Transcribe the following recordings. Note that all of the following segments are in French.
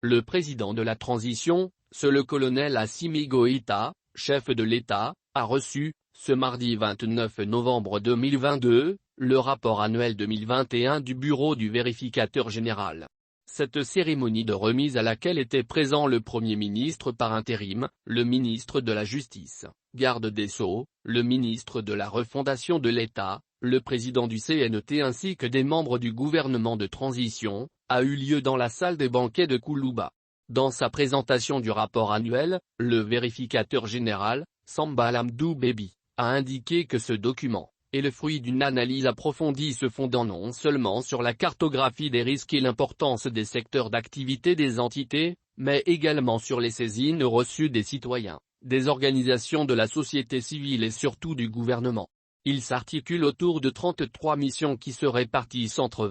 Le président de la transition, le colonel Assimi Goïta, chef de l'État, a reçu, ce mardi 29 novembre 2022, le rapport annuel 2021 du Bureau du vérificateur général. Cette cérémonie de remise à laquelle était présent le Premier ministre par intérim, le ministre de la Justice, garde des Sceaux, le ministre de la Refondation de l'État, le président du CNT ainsi que des membres du gouvernement de transition, a eu lieu dans la salle des banquets de Koulouba. Dans sa présentation du rapport annuel, le vérificateur général, Samba Lamdou Bébi, a indiqué que ce document est le fruit d'une analyse approfondie se fondant non seulement sur la cartographie des risques et l'importance des secteurs d'activité des entités, mais également sur les saisines reçues des citoyens, des organisations de la société civile et surtout du gouvernement. Il s'articule autour de 33 missions qui se répartissent entre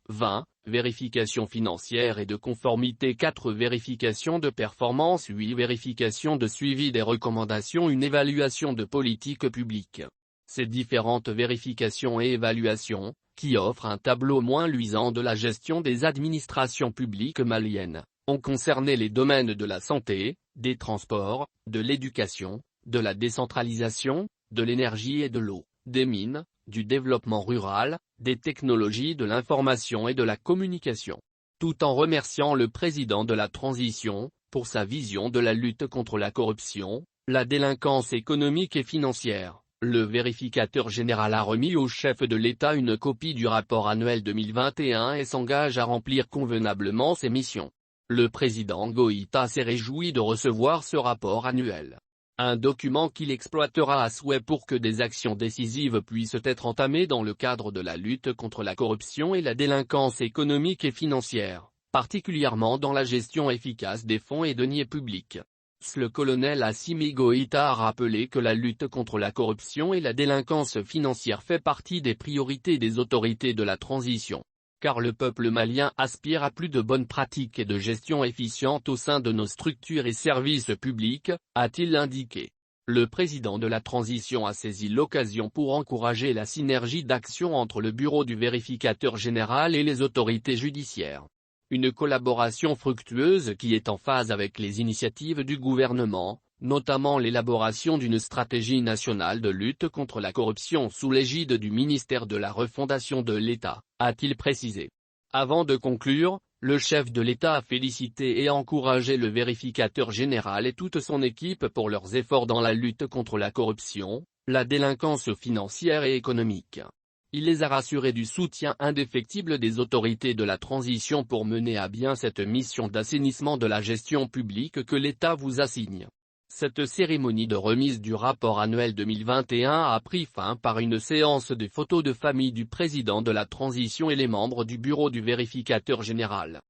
20 vérifications financières et de conformité, 4 vérifications de performance, 8 vérifications de suivi des recommandations, une évaluation de politique publique. Ces différentes vérifications et évaluations, qui offrent un tableau moins luisant de la gestion des administrations publiques maliennes, ont concerné les domaines de la santé, des transports, de l'éducation, de la décentralisation, de l'énergie et de l'eau, des mines, du développement rural, des technologies de l'information et de la communication. Tout en remerciant le président de la transition, pour sa vision de la lutte contre la corruption, la délinquance économique et financière, le vérificateur général a remis au chef de l'État une copie du rapport annuel 2021 et s'engage à remplir convenablement ses missions. Le président Goïta s'est réjoui de recevoir ce rapport annuel. Un document qu'il exploitera à souhait pour que des actions décisives puissent être entamées dans le cadre de la lutte contre la corruption et la délinquance économique et financière, particulièrement dans la gestion efficace des fonds et deniers publics. Le colonel Assimi Goïta a rappelé que la lutte contre la corruption et la délinquance financière fait partie des priorités des autorités de la transition. Car le peuple malien aspire à plus de bonnes pratiques et de gestion efficiente au sein de nos structures et services publics, a-t-il indiqué. Le président de la transition a saisi l'occasion pour encourager la synergie d'action entre le bureau du vérificateur général et les autorités judiciaires. Une collaboration fructueuse qui est en phase avec les initiatives du gouvernement, notamment l'élaboration d'une stratégie nationale de lutte contre la corruption sous l'égide du ministère de la Refondation de l'État, a-t-il précisé. Avant de conclure, le chef de l'État a félicité et encouragé le vérificateur général et toute son équipe pour leurs efforts dans la lutte contre la corruption, la délinquance financière et économique. Il les a rassurés du soutien indéfectible des autorités de la transition pour mener à bien cette mission d'assainissement de la gestion publique que l'État vous assigne. Cette cérémonie de remise du rapport annuel 2021 a pris fin par une séance de photos de famille du président de la transition et les membres du bureau du vérificateur général.